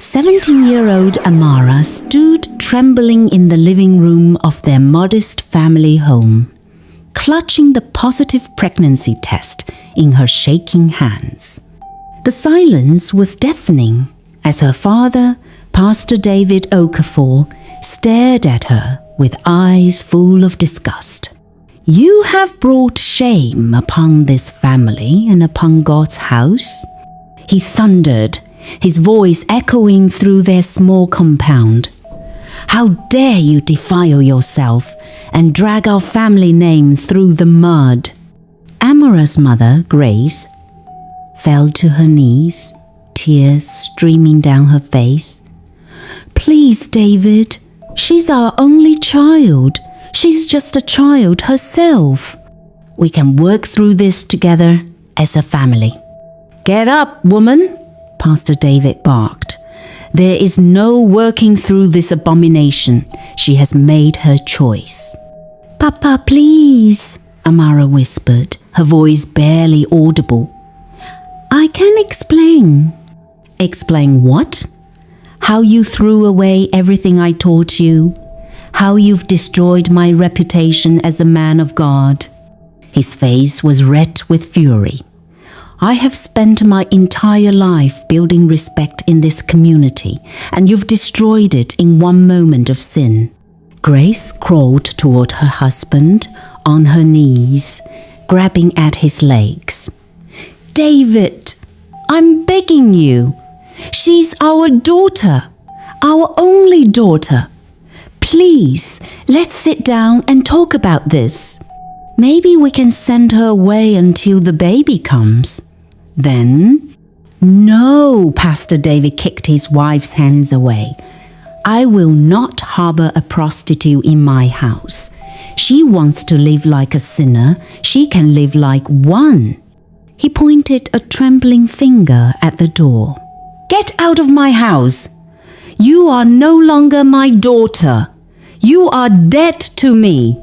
17-year-old Amara stood trembling in the living room of their modest family home, clutching the positive pregnancy test in her shaking hands. The silence was deafening as her father, Pastor David Okafor, stared at her with eyes full of disgust. "You have brought shame upon this family and upon God's house," he thundered, his voice echoing through their small compound. "How dare you defile yourself and drag our family name through the mud?" Amara's mother, Grace, fell to her knees, tears streaming down her face. "Please, David, she's our only child. She's just a child herself. We can work through this together as a family." "Get up, woman," Pastor David barked. "There is no working through this abomination. She has made her choice." "Papa, please," Amara whispered, her voice barely audible. "I can explain." "Explain what?" "How you threw away everything I taught you. How you've destroyed my reputation as a man of God." His face was red with fury. "I have spent my entire life building respect in this community, and you've destroyed it in one moment of sin." Grace crawled toward her husband on her knees, grabbing at his legs. "David, I'm begging you. She's our daughter, our only daughter. Please, let's sit down and talk about this. Maybe we can send her away until the baby comes. Then..." "No," Pastor David kicked his wife's hands away. "I will not harbor a prostitute in my house. She wants to live like a sinner. She can live like one." He pointed a trembling finger at the door. "Get out of my house! You are no longer my daughter. You are dead to me."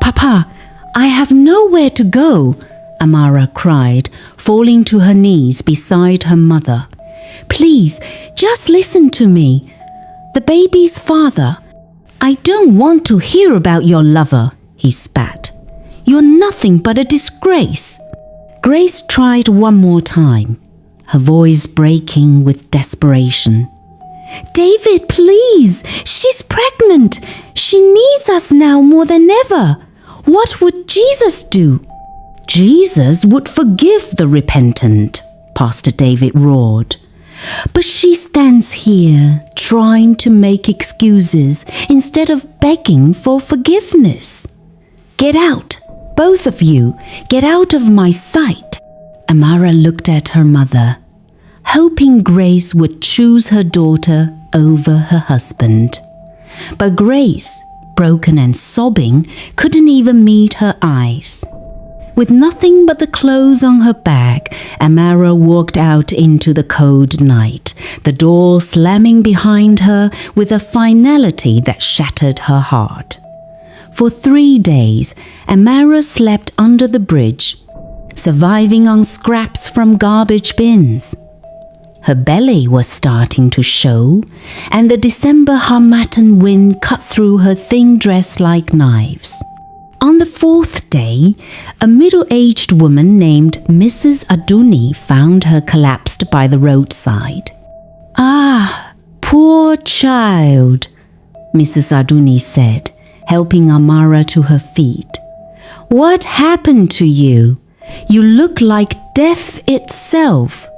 "Papa, I have nowhere to go," Amara cried, falling to her knees beside her mother. "Please, just listen to me. The baby's father..." "I don't want to hear about your lover," he spat. "You're nothing but a disgrace." Grace tried one more time, her voice breaking with desperation. "David, please! She's pregnant! She needs us now more than ever! What would Jesus do?" "Jesus would forgive the repentant," Pastor David roared. "But she stands here trying to make excuses instead of begging for forgiveness." "Get out, both of you! Get out of my sight!" Amara looked at her mother, hoping Grace would choose her daughter over her husband. But Grace, broken and sobbing, couldn't even meet her eyes. With nothing but the clothes on her back, Amara walked out into the cold night, the door slamming behind her with a finality that shattered her heart. For 3 days, Amara slept under the bridge, surviving on scraps from garbage bins. Her belly was starting to show, and the December harmattan wind cut through her thin dress like knives. On the 4th day, a middle-aged woman named Mrs. Aduni found her collapsed by the roadside. "Ah, poor child," Mrs. Aduni said, helping Amara to her feet. "What happened to you? You look like death itself."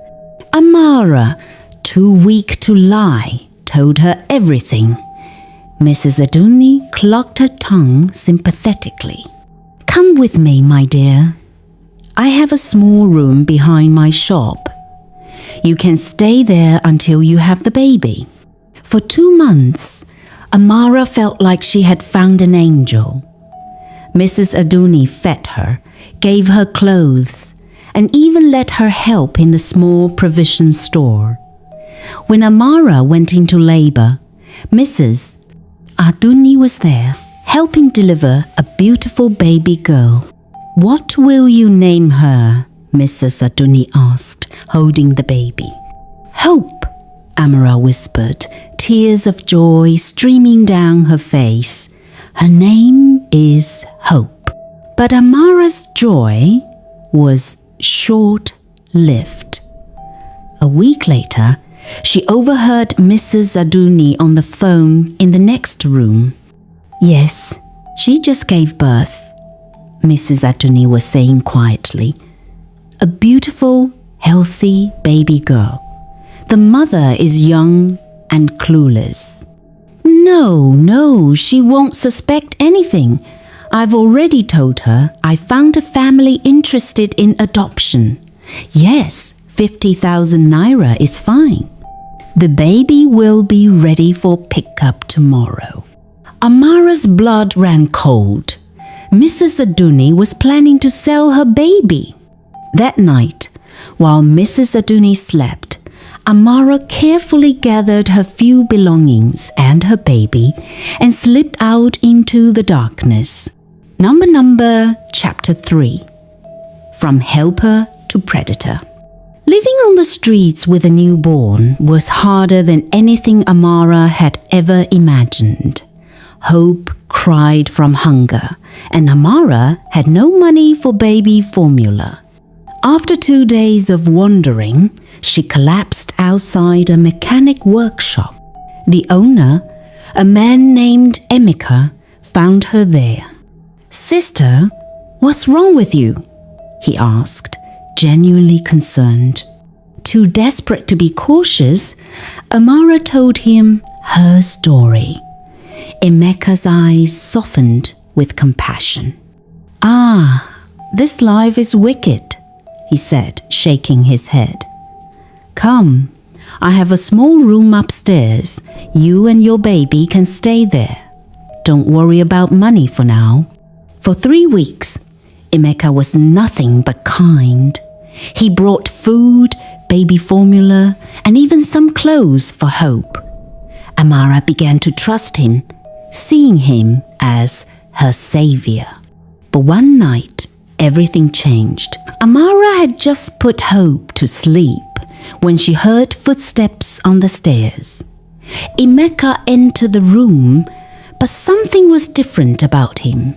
Amara, too weak to lie, told her everything. Mrs. Aduni clocked her tongue sympathetically. "Come with me, my dear. I have a small room behind my shop. You can stay there until you have the baby." For 2 months, Amara felt like she had found an angel. Mrs. Aduni fed her, gave her clothes, and even let her help in the small provision store. When Amara went into labor, Mrs. Aduni was there, helping deliver a beautiful baby girl. "What will you name her?" Mrs. Aduni asked, holding the baby. "Hope," Amara whispered, tears of joy streaming down her face. Her name is Hope. But Amara's joy was short-lived. A week later, she overheard Mrs. Aduni on the phone in the next room. Yes, she just gave birth, Mrs. Aduni was saying quietly. A beautiful, healthy baby girl. The mother is young and clueless. No, she won't suspect anything. I've already told her I found a family interested in adoption. Yes, 50,000 naira is fine. The baby will be ready for pickup tomorrow. Amara's blood ran cold. Mrs. Aduni was planning to sell her baby. That night, while Mrs. Aduni slept, Amara carefully gathered her few belongings and her baby and slipped out into the darkness. Number, Chapter 3. From Helper to Predator. Living on the streets with a newborn was harder than anything Amara had ever imagined. Hope cried from hunger, and Amara had no money for baby formula. After 2 days of wandering, she collapsed outside a mechanic workshop. The owner, a man named Emeka, found her there. "Sister, what's wrong with you?" he asked, genuinely concerned. Too desperate to be cautious, Amara told him her story. Emeka's eyes softened with compassion. "Ah, this life is wicked," he said, shaking his head. "Come, I have a small room upstairs. You and your baby can stay there. Don't worry about money for now." For 3 weeks, Emeka was nothing but kind. He brought food, baby formula, and even some clothes for Hope. Amara began to trust him, seeing him as her savior. But one night, everything changed. Amara had just put Hope to sleep when she heard footsteps on the stairs. Emeka entered the room, but something was different about him.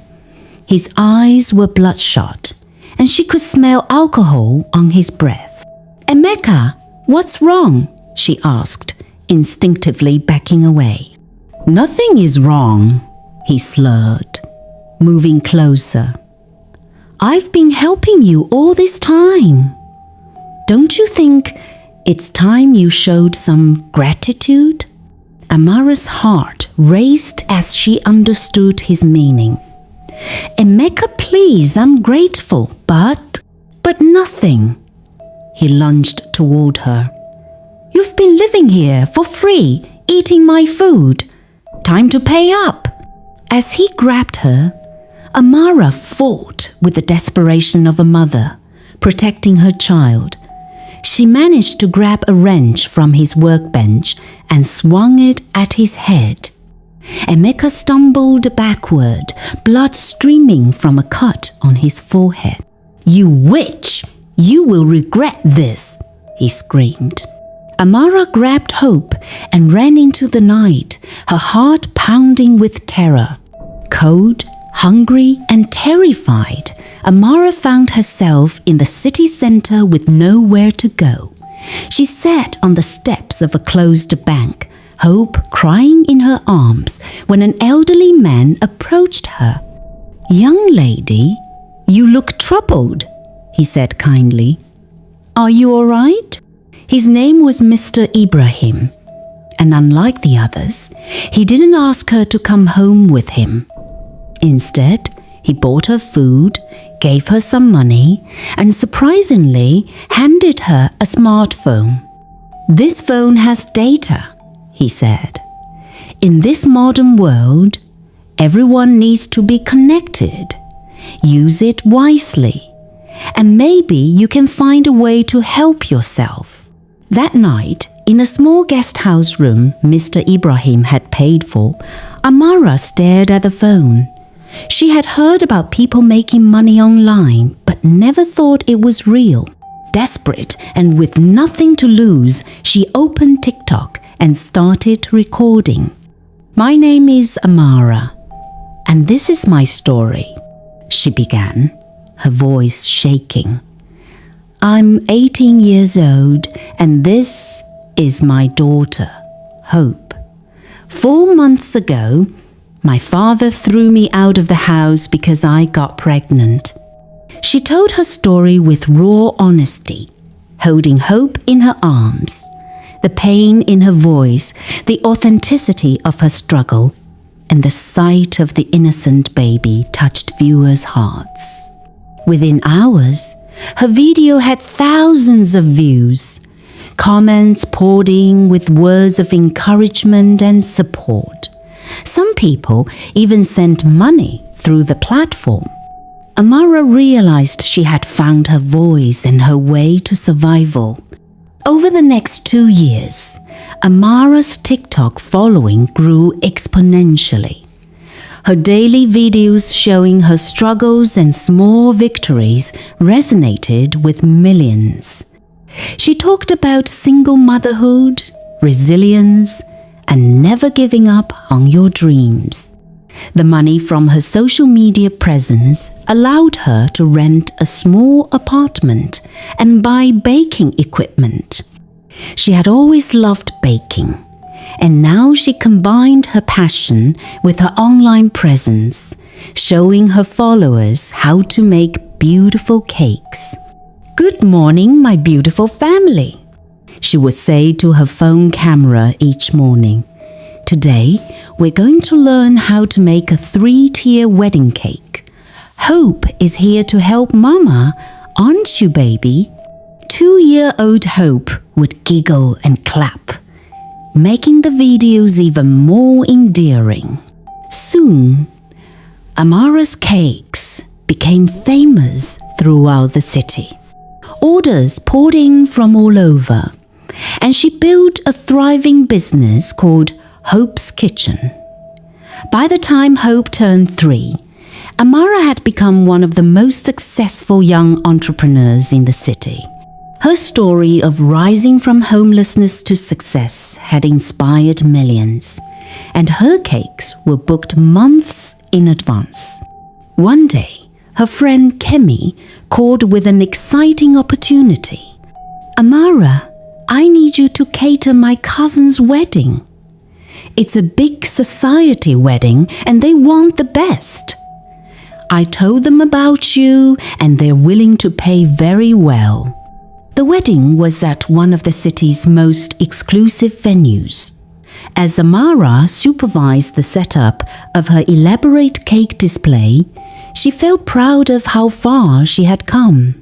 His eyes were bloodshot, and she could smell alcohol on his breath. "Emeka, what's wrong?" she asked, instinctively backing away. "Nothing is wrong," he slurred, moving closer. "I've been helping you all this time. Don't you think it's time you showed some gratitude?" Amara's heart raced as she understood his meaning. "Emeka, please, I'm grateful, but nothing." He lunged toward her. "You've been living here for free, eating my food. Time to pay up." As he grabbed her, Amara fought with the desperation of a mother, protecting her child. She managed to grab a wrench from his workbench and swung it at his head. Emeka stumbled backward, blood streaming from a cut on his forehead. "You witch! You will regret this!" he screamed. Amara grabbed Hope and ran into the night, her heart pounding with terror. Cold, hungry, and terrified, Amara found herself in the city center with nowhere to go. She sat on the steps of a closed bank, Hope crying in her arms, when an elderly man approached her. "Young lady, you look troubled," he said kindly. "Are you all right?" His name was Mr. Ibrahim, and unlike the others, he didn't ask her to come home with him. Instead, he bought her food, gave her some money, and surprisingly handed her a smartphone. "This phone has data," he said. "In this modern world, everyone needs to be connected. Use it wisely, and maybe you can find a way to help yourself." That night, in a small guest house room Mr. Ibrahim had paid for, Amara stared at the phone. She had heard about people making money online, but never thought it was real. Desperate and with nothing to lose, she opened TikTok and started recording. "My name is Amara, and this is my story," she began, her voice shaking. "I'm 18 years old, and this is my daughter, Hope. 4 months ago, my father threw me out of the house because I got pregnant." She told her story with raw honesty, holding Hope in her arms. The pain in her voice, the authenticity of her struggle, and the sight of the innocent baby touched viewers' hearts. Within hours, her video had thousands of views, comments poured in with words of encouragement and support. Some people even sent money through the platform. Amara realized she had found her voice and her way to survival. Over the next 2 years, Amara's TikTok following grew exponentially. Her daily videos showing her struggles and small victories resonated with millions. She talked about single motherhood, resilience, and never giving up on your dreams. The money from her social media presence allowed her to rent a small apartment and buy baking equipment. She had always loved baking, and now she combined her passion with her online presence, showing her followers how to make beautiful cakes. "Good morning, my beautiful family," she would say to her phone camera each morning. "Today, we're going to learn how to make a 3-tier wedding cake. Hope is here to help Mama, aren't you, baby?" 2-year-old Hope would giggle and clap, making the videos even more endearing. Soon, Amara's cakes became famous throughout the city. Orders poured in from all over, and she built a thriving business called Hope's Kitchen. By the time Hope turned 3, Amara had become one of the most successful young entrepreneurs in the city. Her story of rising from homelessness to success had inspired millions, and her cakes were booked months in advance. One day, her friend Kemi called with an exciting opportunity. "Amara, I need you to cater my cousin's wedding. It's a big society wedding and they want the best. I told them about you and they're willing to pay very well." The wedding was at one of the city's most exclusive venues. As Amara supervised the setup of her elaborate cake display, she felt proud of how far she had come.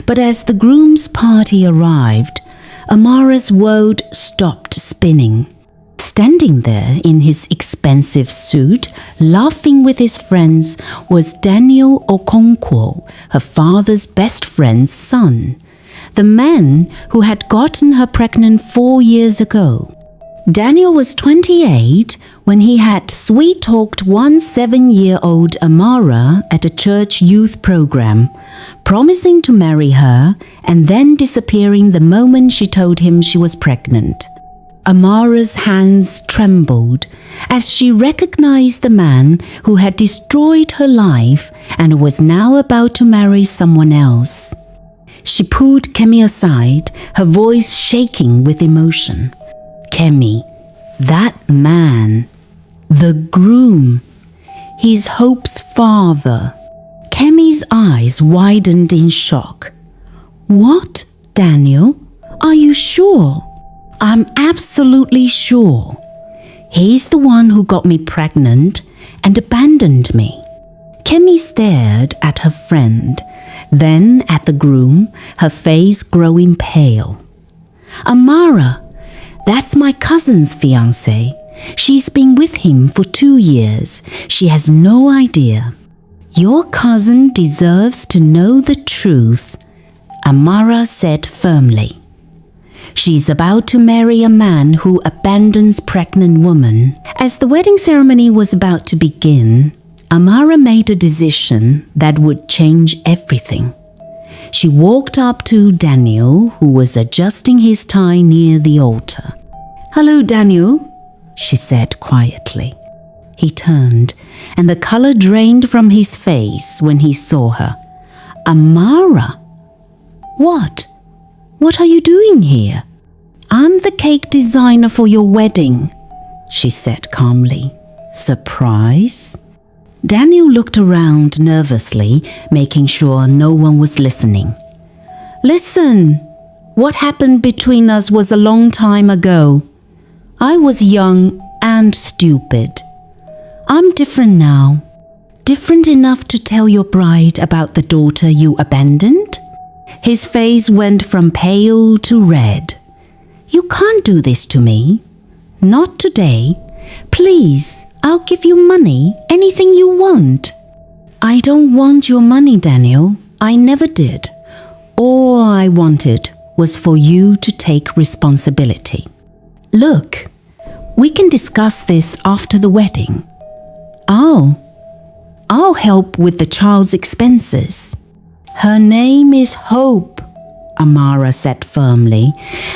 But as the groom's party arrived, Amara's world stopped spinning. Standing there in his expensive suit, laughing with his friends, was Daniel Okonkwo, her father's best friend's son, the man who had gotten her pregnant 4 years ago. Daniel was 28 when he had sweet-talked one 7-year-old Amara at a church youth program, promising to marry her and then disappearing the moment she told him she was pregnant. Amara's hands trembled as she recognized the man who had destroyed her life and was now about to marry someone else. She pulled Kemi aside, her voice shaking with emotion. "Kemi, that man, the groom, he's Hope's father." Kemi's eyes widened in shock. "What, Daniel? Are you sure?" "I'm absolutely sure. He's the one who got me pregnant and abandoned me." Kemi stared at her friend, then at the groom, her face growing pale. "Amara, that's my cousin's fiancé. She's been with him for 2 years. She has no idea." "Your cousin deserves to know the truth," Amara said firmly. She's about to marry a man who abandons pregnant women. As the wedding ceremony was about to begin, Amara made a decision that would change everything. She walked up to Daniel, who was adjusting his tie near the altar. "Hello, Daniel," she said quietly. He turned, and the color drained from his face when he saw her. "Amara? What? What are you doing here?" "I'm the cake designer for your wedding," she said calmly. "Surprise?" Daniel looked around nervously, making sure no one was listening. "Listen, what happened between us was a long time ago. I was young and stupid. I'm different now. Different enough to tell your bride about the daughter you abandoned?" His face went from pale to red. "You can't do this to me. Not today. Please, I'll give you money, anything you want." "I don't want your money, Daniel. I never did. All I wanted was for you to take responsibility. Look, we can discuss this after the wedding. I'll help with the child's expenses." "Her name is Hope," Amara said firmly,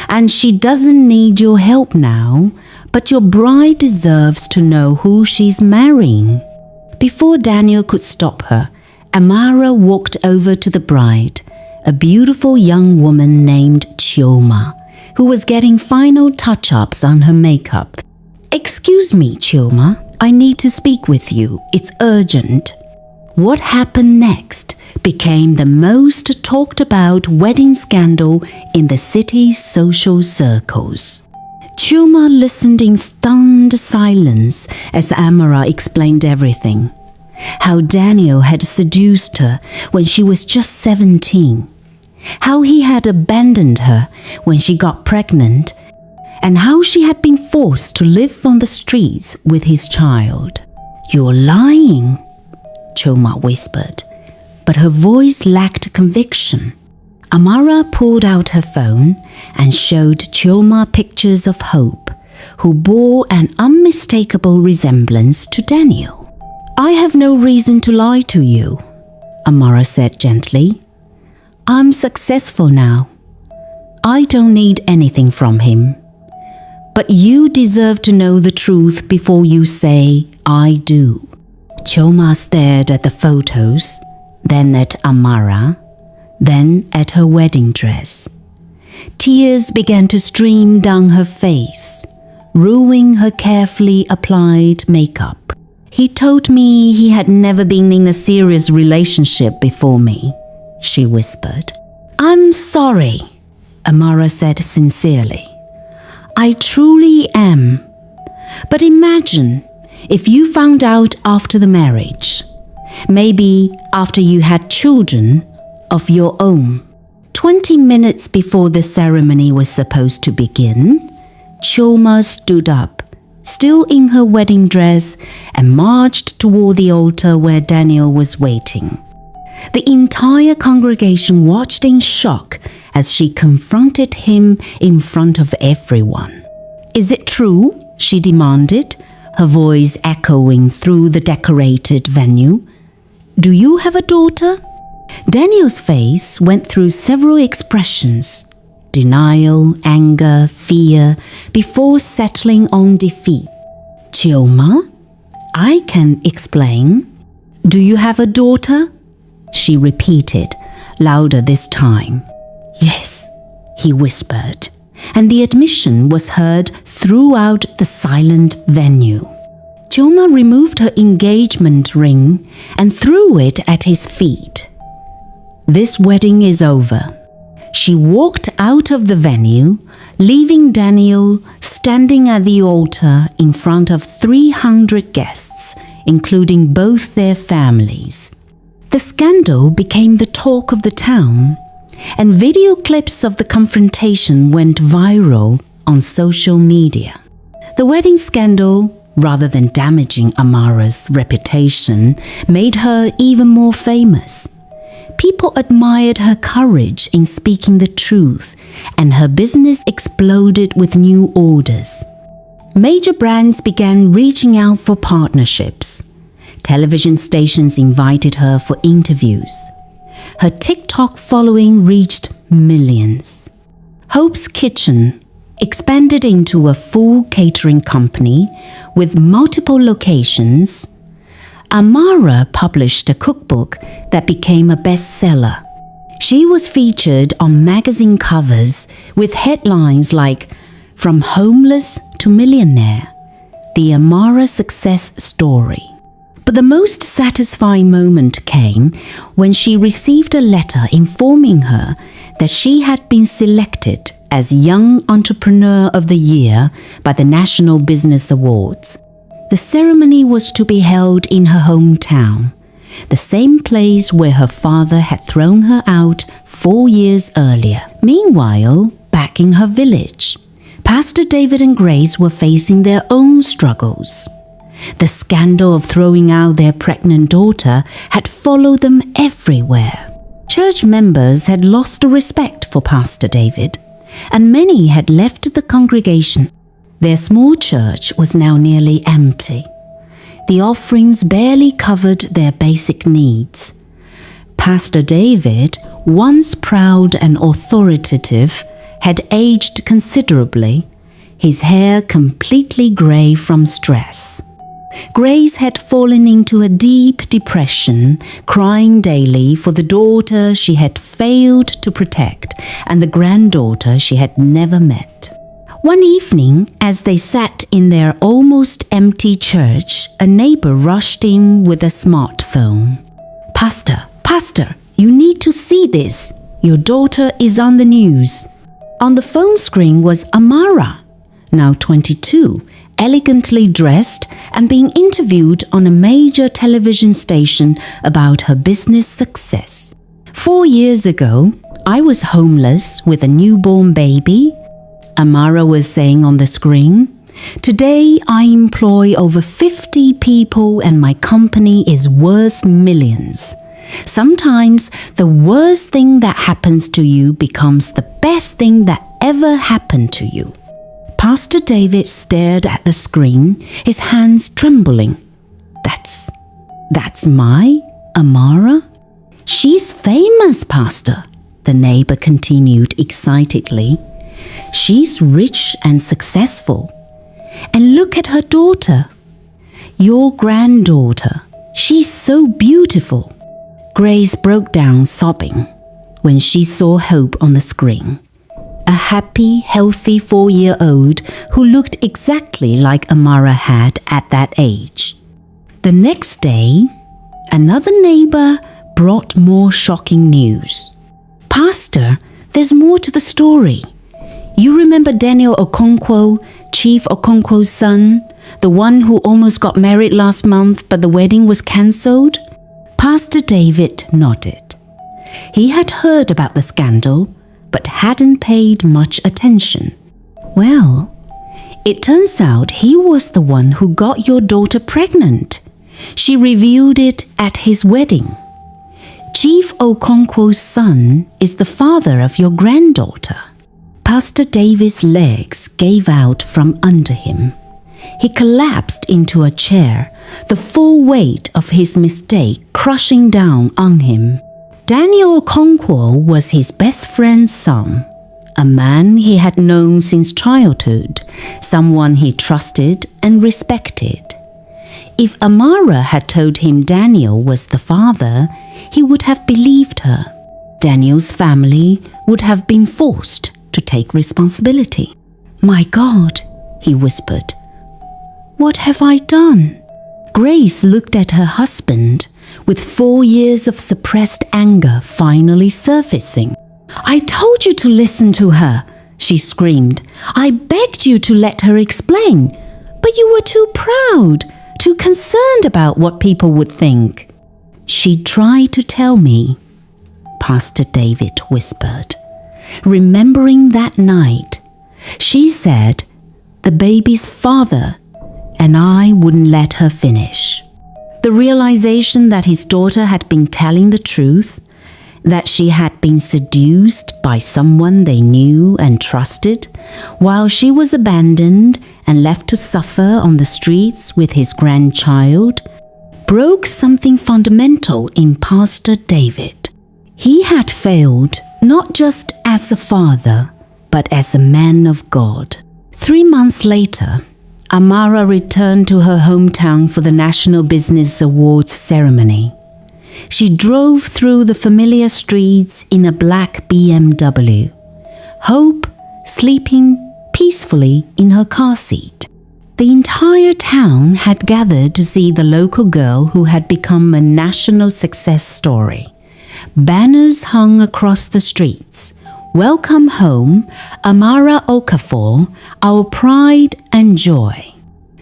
"and she doesn't need your help now, but your bride deserves to know who she's marrying." Before Daniel could stop her, Amara walked over to the bride, a beautiful young woman named Chioma, who was getting final touch-ups on her makeup. "Excuse me, Chioma, I need to speak with you. It's urgent." What happened next became the most talked about wedding scandal in the city's social circles. Chioma listened in stunned silence as Amara explained everything. How Daniel had seduced her when she was just 17. How he had abandoned her when she got pregnant, and how she had been forced to live on the streets with his child. "You're lying," Chioma whispered, but her voice lacked conviction. Amara pulled out her phone and showed Chioma pictures of Hope, who bore an unmistakable resemblance to Daniel. "I have no reason to lie to you," Amara said gently. "I'm successful now. I don't need anything from him. But you deserve to know the truth before you say, 'I do.'" Chioma stared at the photos, then at Amara, then at her wedding dress. Tears began to stream down her face, ruining her carefully applied makeup. "He told me he had never been in a serious relationship before me," she whispered. "I'm sorry," Amara said sincerely. "I truly am. But imagine if you found out after the marriage, maybe after you had children of your own." 20 minutes before the ceremony was supposed to begin, Chioma stood up, still in her wedding dress, and marched toward the altar where Daniel was waiting. The entire congregation watched in shock as she confronted him in front of everyone. "Is it true?" she demanded, her voice echoing through the decorated venue. "Do you have a daughter?" Daniel's face went through several expressions: denial, anger, fear, before settling on defeat. "Chioma, I can explain. Do you have a daughter?" she repeated, louder this time. "Yes," he whispered, and the admission was heard throughout the silent venue. Chioma removed her engagement ring and threw it at his feet. "This wedding is over." She walked out of the venue, leaving Daniel standing at the altar in front of 300 guests, including both their families. The scandal became the talk of the town, and video clips of the confrontation went viral on social media. The wedding scandal, rather than damaging Amara's reputation, made her even more famous. People admired her courage in speaking the truth, and her business exploded with new orders. Major brands began reaching out for partnerships. Television stations invited her for interviews. Her TikTok TikTok following reached millions. Hope's Kitchen expanded into a full catering company with multiple locations. Amara published a cookbook that became a bestseller. She was featured on magazine covers with headlines like "From Homeless to Millionaire, the Amara Success Story." But the most satisfying moment came when she received a letter informing her that she had been selected as Young Entrepreneur of the Year by the National Business Awards. The ceremony was to be held in her hometown, the same place where her father had thrown her out 4 years earlier. Meanwhile, back in her village, Pastor David and Grace were facing their own struggles. The scandal of throwing out their pregnant daughter had followed them everywhere. Church members had lost respect for Pastor David, and many had left the congregation. Their small church was now nearly empty. The offerings barely covered their basic needs. Pastor David, once proud and authoritative, had aged considerably, his hair completely grey from stress. Grace had fallen into a deep depression, crying daily for the daughter she had failed to protect and the granddaughter she had never met. One evening, as they sat in their almost empty church, a neighbor rushed in with a smartphone. Pastor, you need to see this. Your daughter is on the news." On the phone screen was Amara, now 22, elegantly dressed and being interviewed on a major television station about her business success. 4 years ago, I was homeless with a newborn baby, Amara was saying on the screen. Today, I employ over 50 people and my company is worth millions. Sometimes the worst thing that happens to you becomes the best thing that ever happened to you. Pastor David stared at the screen, his hands trembling. That's my Amara? She's famous, Pastor, the neighbor continued excitedly. She's rich and successful. And look at her daughter, your granddaughter. She's so beautiful. Grace broke down sobbing when she saw Hope on the screen. A happy, healthy 4-year-old who looked exactly like Amara had at that age. The next day, another neighbor brought more shocking news. Pastor, there's more to the story. You remember Daniel Okonkwo, Chief Okonkwo's son, the one who almost got married last month but the wedding was cancelled? Pastor David nodded. He had heard about the scandal but hadn't paid much attention. Well, it turns out he was the one who got your daughter pregnant. She revealed it at his wedding. Chief Okonkwo's son is the father of your granddaughter. Pastor David's legs gave out from under him. He collapsed into a chair, the full weight of his mistake crushing down on him. Daniel Okonkwo was his best friend's son, a man he had known since childhood, someone he trusted and respected. If Amara had told him Daniel was the father, he would have believed her. Daniel's family would have been forced to take responsibility. "My God," he whispered. "What have I done?" Grace looked at her husband, with 4 years of suppressed anger finally surfacing. "I told you to listen to her," she screamed. "I begged you to let her explain, but you were too proud, too concerned about what people would think." "She tried to tell me," Pastor David whispered. Remembering that night, she said the baby's father, and I wouldn't let her finish. The realization that his daughter had been telling the truth, that she had been seduced by someone they knew and trusted, while she was abandoned and left to suffer on the streets with his grandchild, broke something fundamental in Pastor David. He had failed not just as a father, but as a man of God. 3 months later, Amara returned to her hometown for the National Business Awards ceremony. She drove through the familiar streets in a black BMW, Hope sleeping peacefully in her car seat. The entire town had gathered to see the local girl who had become a national success story. Banners hung across the streets. "Welcome home, Amara Okafor, our pride and joy."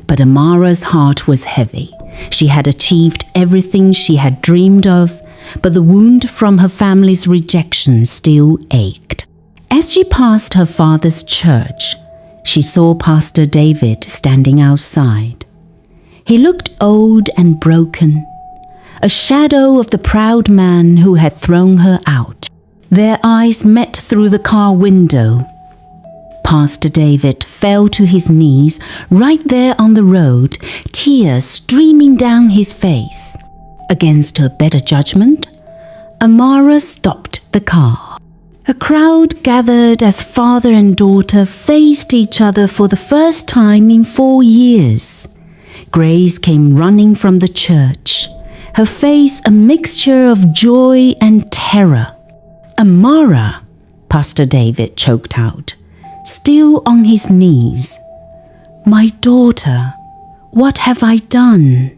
But Amara's heart was heavy. She had achieved everything she had dreamed of, but the wound from her family's rejection still ached. As she passed her father's church, she saw Pastor David standing outside. He looked old and broken, a shadow of the proud man who had thrown her out. Their eyes met through the car window. Pastor David fell to his knees right there on the road, tears streaming down his face. Against her better judgment, Amara stopped the car. A crowd gathered as father and daughter faced each other for the first time in 4 years. Grace came running from the church, her face a mixture of joy and terror. "Amara," Pastor David choked out, still on his knees. "My daughter, what have I done?"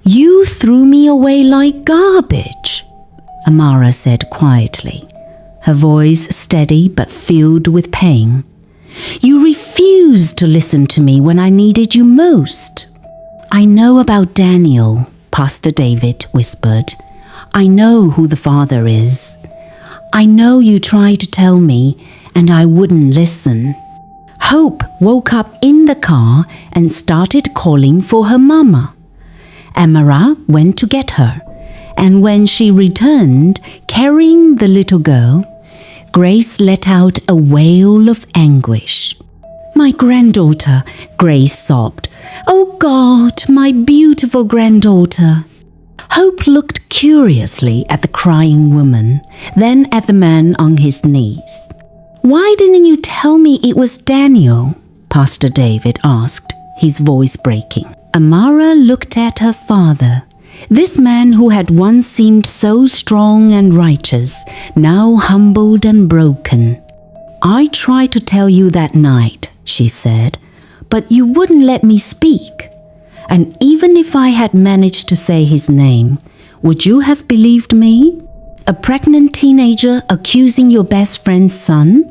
"You threw me away like garbage," Amara said quietly, her voice steady but filled with pain. "You refused to listen to me when I needed you most." "I know about Daniel," Pastor David whispered. "I know who the father is. I know you tried to tell me and I wouldn't listen." Hope woke up in the car and started calling for her mama. Amara went to get her, and when she returned carrying the little girl, Grace let out a wail of anguish. "My granddaughter," Grace sobbed. "Oh God, my beautiful granddaughter." Hope looked curiously at the crying woman, then at the man on his knees. "Why didn't you tell me it was Daniel?" Pastor David asked, his voice breaking. Amara looked at her father. This man who had once seemed so strong and righteous, now humbled and broken. "I tried to tell you that night," she said, "but you wouldn't let me speak. And even if I had managed to say his name, would you have believed me? A pregnant teenager accusing your best friend's son?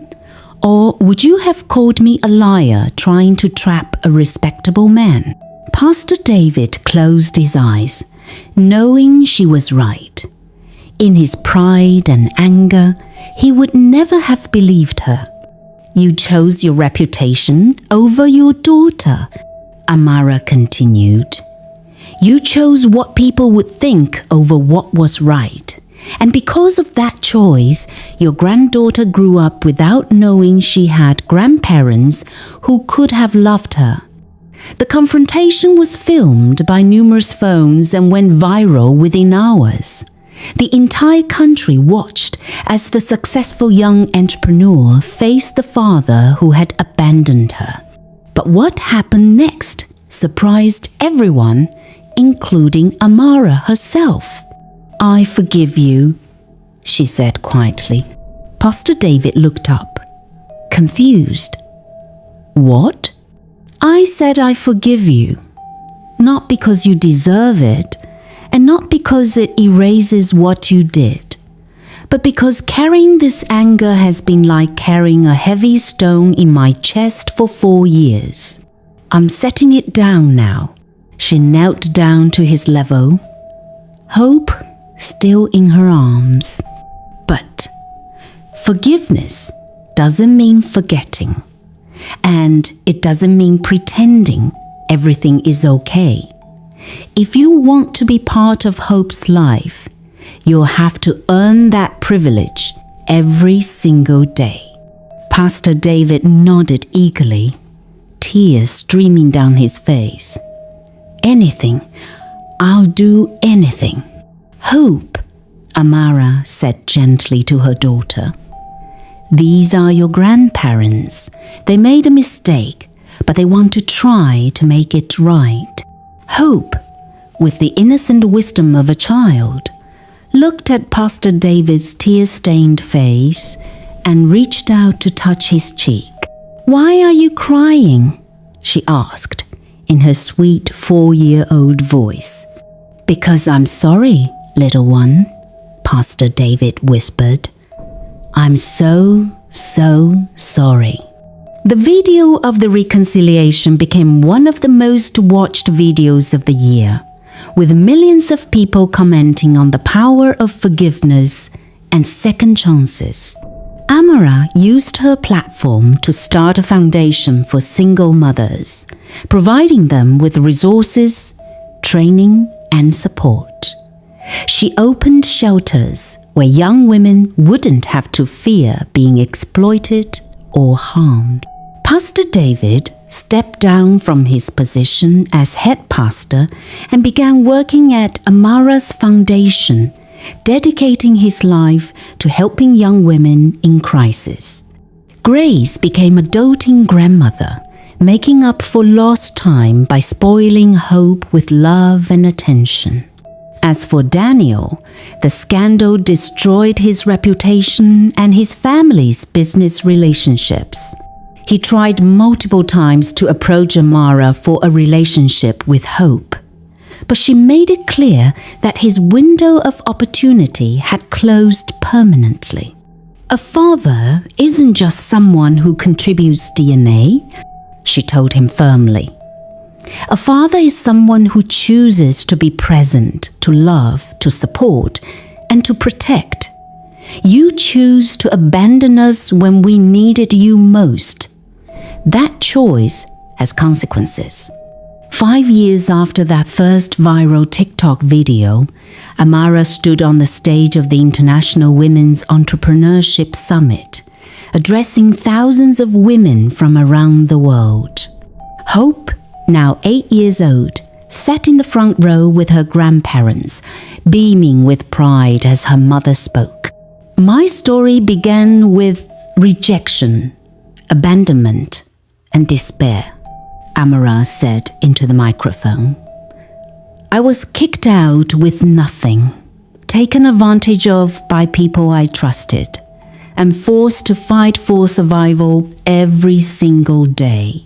Or would you have called me a liar trying to trap a respectable man?" Pastor David closed his eyes, knowing she was right. In his pride and anger, he would never have believed her. "You chose your reputation over your daughter," Amara continued. "You chose what people would think over what was right. And because of that choice, your granddaughter grew up without knowing she had grandparents who could have loved her. The confrontation was filmed by numerous phones and went viral within hours. The entire country watched as the successful young entrepreneur faced the father who had abandoned her. But what happened next surprised everyone, including Amara herself. "I forgive you," she said quietly. Pastor David looked up, confused. "What?" "I said I forgive you, not because you deserve it, and not because it erases what you did, but because carrying this anger has been like carrying a heavy stone in my chest for 4 years. I'm setting it down now." She knelt down to his level, Hope still in her arms. But forgiveness doesn't mean forgetting. And it doesn't mean pretending everything is okay. If you want to be part of Hope's life, you'll have to earn that privilege every single day. Pastor David nodded eagerly, tears streaming down his face. "Anything. I'll do anything." "Hope," Amara said gently to her daughter. "These are your grandparents. They made a mistake, but they want to try to make it right." Hope, with the innocent wisdom of a child, looked at Pastor David's tear-stained face and reached out to touch his cheek. "Why are you crying?" she asked in her sweet 4-year-old voice. "Because I'm sorry, little one," Pastor David whispered. "I'm so sorry." The video of the reconciliation became one of the most watched videos of the year, with millions of people commenting on the power of forgiveness and second chances. Amara used her platform to start a foundation for single mothers, providing them with resources, training, and support. She opened shelters where young women wouldn't have to fear being exploited or harmed. Pastor David stepped down from his position as head pastor and began working at Amara's foundation, dedicating his life to helping young women in crisis. Grace became a doting grandmother, making up for lost time by spoiling Hope with love and attention. As for Daniel, the scandal destroyed his reputation and his family's business relationships. He tried multiple times to approach Amara for a relationship with Hope, but she made it clear that his window of opportunity had closed permanently. A father isn't just someone who contributes DNA, she told him firmly. A father is someone who chooses to be present, to love, to support, and to protect. You choose to abandon us when we needed you most. That choice has consequences. 5 years after that first viral TikTok video, Amara stood on the stage of the International Women's Entrepreneurship Summit, addressing thousands of women from around the world. Hope, now 8 years old, sat in the front row with her grandparents, beaming with pride as her mother spoke. "My story began with rejection, abandonment, and despair," Amara said into the microphone. "I was kicked out with nothing, taken advantage of by people I trusted, and forced to fight for survival every single day."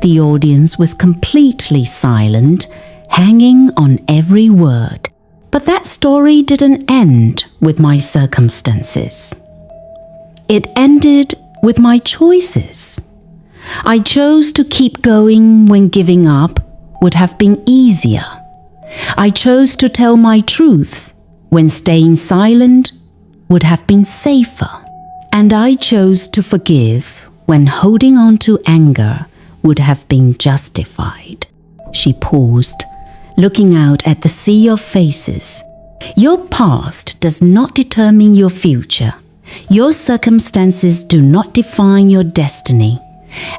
The audience was completely silent, hanging on every word. But that story didn't end with my circumstances. It ended with my choices. I chose to keep going when giving up would have been easier. I chose to tell my truth when staying silent would have been safer. And I chose to forgive when holding on to anger would have been justified. She paused, looking out at the sea of faces. Your past does not determine your future. Your circumstances do not define your destiny.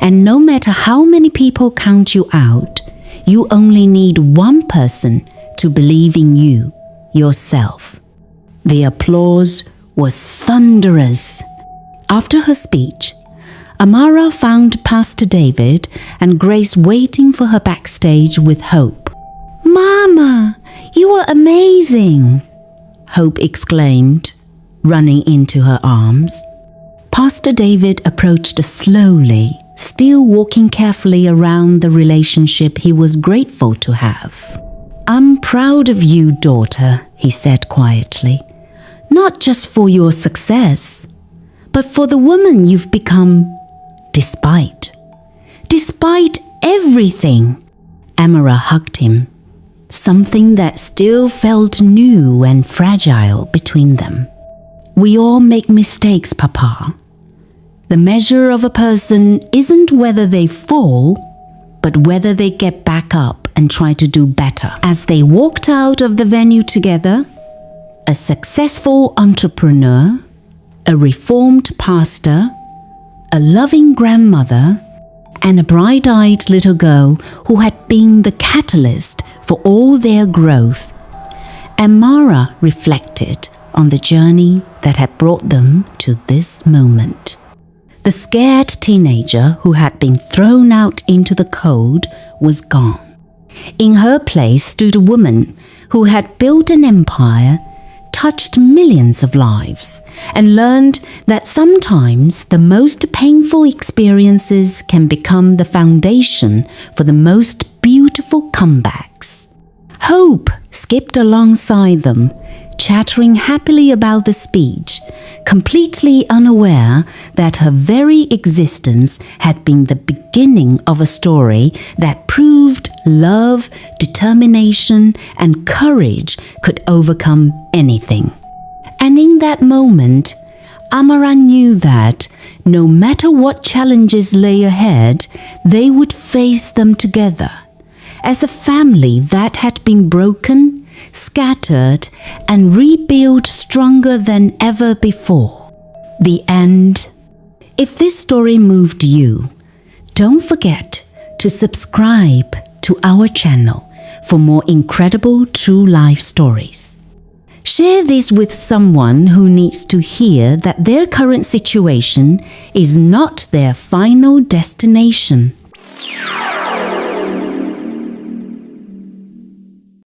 And no matter how many people count you out, you only need one person to believe in you, yourself. The applause was thunderous. After her speech, Amara found Pastor David and Grace waiting for her backstage with Hope. "Mama, you were amazing!" Hope exclaimed, running into her arms. Pastor David approached slowly, still walking carefully around the relationship he was grateful to have. "I'm proud of you, daughter," he said quietly. "Not just for your success, but for the woman you've become despite everything." Amara hugged him, something that still felt new and fragile between them. "We all make mistakes, Papa. The measure of a person isn't whether they fall, but whether they get back up and try to do better." As they walked out of the venue together, a successful entrepreneur, a reformed pastor, a loving grandmother, and a bright-eyed little girl who had been the catalyst for all their growth, Amara reflected on the journey that had brought them to this moment. The scared teenager who had been thrown out into the cold was gone. In her place stood a woman who had built an empire, touched millions of lives, and learned that sometimes the most painful experiences can become the foundation for the most beautiful comebacks. Hope skipped alongside them, chattering happily about the speech, completely unaware that her very existence had been the beginning of a story that proved love, determination, and courage could overcome anything. And in that moment, Amara knew that no matter what challenges lay ahead, they would face them together, as a family that had been broken, scattered, and rebuilt stronger than ever before. The end. If this story moved you, don't forget to subscribe to our channel for more incredible true life stories. Share this with someone who needs to hear that their current situation is not their final destination.